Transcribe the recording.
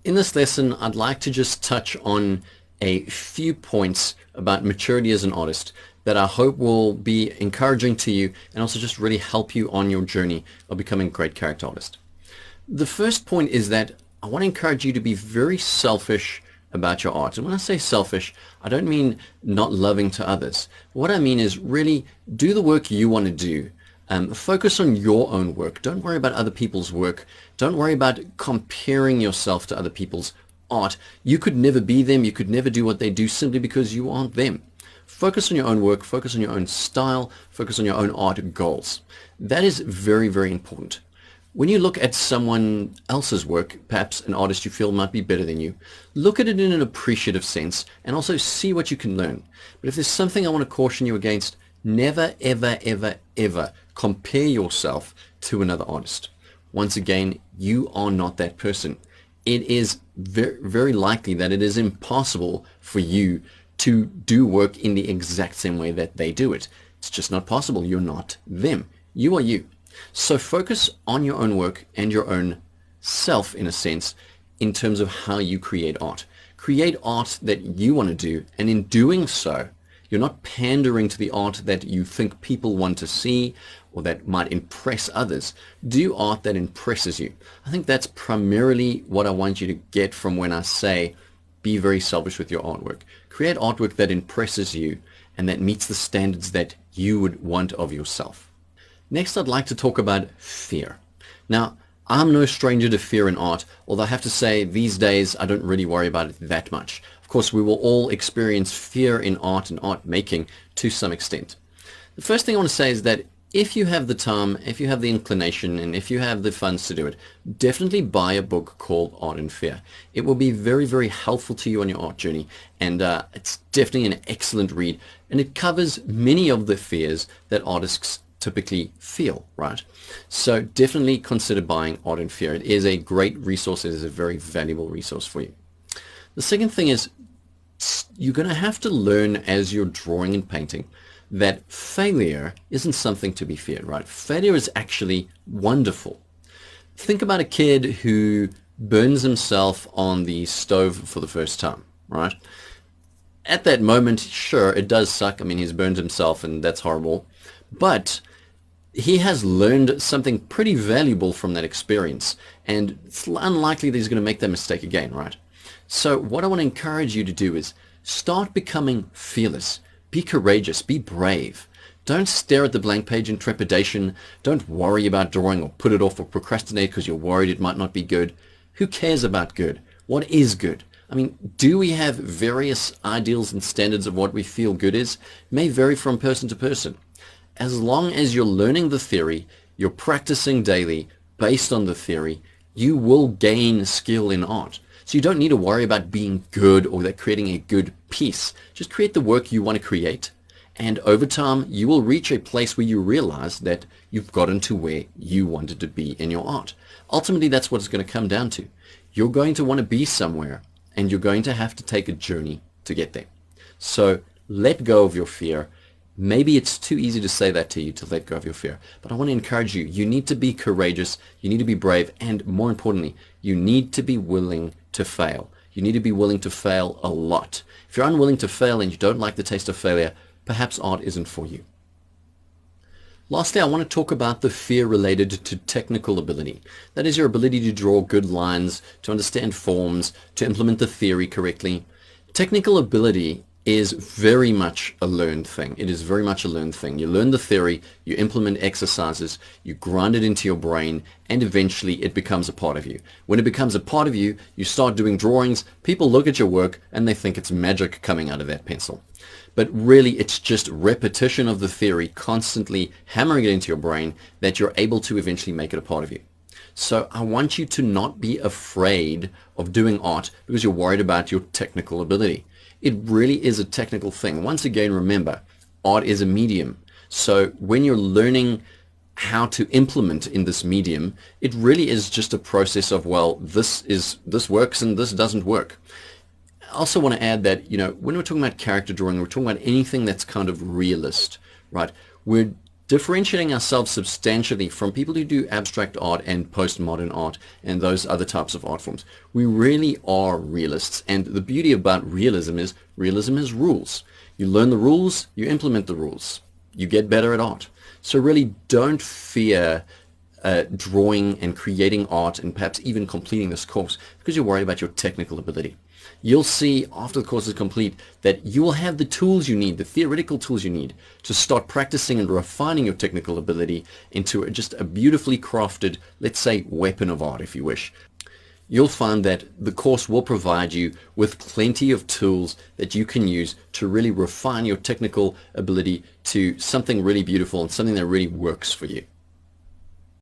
In this lesson, I'd like to just touch on a few points about maturity as an artist that I hope will be encouraging to you and also just really help you on your journey of becoming a great character artist. The first point is that I want to encourage you to be very selfish about your art. And when I say selfish, I don't mean not loving to others. What I mean is really do the work you want to do. Focus on your own work. Don't worry about other people's work. Don't worry about comparing yourself to other people's art. You could never be them. You could never do what they do simply because you aren't them. Focus on your own work. Focus on your own style. Focus on your own art goals. That is very, very important. When you look at someone else's work, perhaps an artist you feel might be better than you, look at it in an appreciative sense and also see what you can learn. But if there's something I want to caution you against, never, ever, ever, ever compare yourself to another artist. Once again, you are not that person. It is very, very likely that it is impossible for you to do work in the exact same way that they do it. It's just not possible. You're not them. You are you. So focus on your own work and your own self, in a sense, in terms of how you create art. Create art that you want to do, and in doing so, you're not pandering to the art that you think people want to see or that might impress others. Do art that impresses you. I think that's primarily what I want you to get from when I say be very selfish with your artwork. Create artwork that impresses you and that meets the standards that you would want of yourself. Next, I'd like to talk about fear. Now, I'm no stranger to fear in art, although I have to say these days I don't really worry about it that much. Of course, we will all experience fear in art and art making to some extent. The first thing I want to say is that if you have the time, if you have the inclination, and if you have the funds to do it, definitely buy a book called Art and Fear. It will be very, very helpful to you on your art journey, and it's definitely an excellent read, and it covers many of the fears that artists typically feel, right? So definitely consider buying Art and Fear. It is a great resource. It is a very valuable resource for you. The second thing is you're going to have to learn as you're drawing and painting that failure isn't something to be feared, right? Failure is actually wonderful. Think about a kid who burns himself on the stove for the first time, right? At that moment, sure, it does suck. I mean, he's burned himself and that's horrible. But he has learned something pretty valuable from that experience. And it's unlikely that he's going to make that mistake again, right? So what I want to encourage you to do is start becoming fearless. Be courageous. Be brave. Don't stare at the blank page in trepidation. Don't worry about drawing or put it off or procrastinate because you're worried it might not be good. Who cares about good? What is good? I mean, do we have various ideals and standards of what we feel good is? It may vary from person to person. As long as you're learning the theory, you're practicing daily based on the theory, you will gain skill in art. So you don't need to worry about being good or that creating a good piece. Just create the work you want to create. And over time, you will reach a place where you realize that you've gotten to where you wanted to be in your art. Ultimately, that's what it's going to come down to. You're going to want to be somewhere, and you're going to have to take a journey to get there. So let go of your fear. Maybe it's too easy to say that to you, to let go of your fear. But I want to encourage you. You need to be courageous. You need to be brave. And more importantly, you need to be willing to fail. You need to be willing to fail a lot. If you're unwilling to fail and you don't like the taste of failure, perhaps art isn't for you. Lastly, I want to talk about the fear related to technical ability. That is your ability to draw good lines, to understand forms, to implement the theory correctly. Technical ability is very much a learned thing. It is very much a learned thing. You learn the theory, you implement exercises, you grind it into your brain, and eventually it becomes a part of you. When it becomes a part of you, you start doing drawings, people look at your work, and they think it's magic coming out of that pencil. But really, it's just repetition of the theory, constantly hammering it into your brain, that you're able to eventually make it a part of you. So I want you to not be afraid of doing art because you're worried about your technical ability. It really is a technical thing. Once again, remember, art is a medium. So when you're learning how to implement in this medium, it really is just a process of, well, this works and this doesn't work. I also want to add that, when we're talking about character drawing, we're talking about anything that's kind of realist, right? We're differentiating ourselves substantially from people who do abstract art and postmodern art and those other types of art forms. We really are realists, and the beauty about realism is rules. You learn the rules, you implement the rules, you get better at art. So really don't fear drawing and creating art and perhaps even completing this course because you're worried about your technical ability. You'll see after the course is complete that you will have the tools you need, the theoretical tools you need to start practicing and refining your technical ability into just a beautifully crafted, let's say, weapon of art, if you wish. You'll find that the course will provide you with plenty of tools that you can use to really refine your technical ability to something really beautiful and something that really works for you.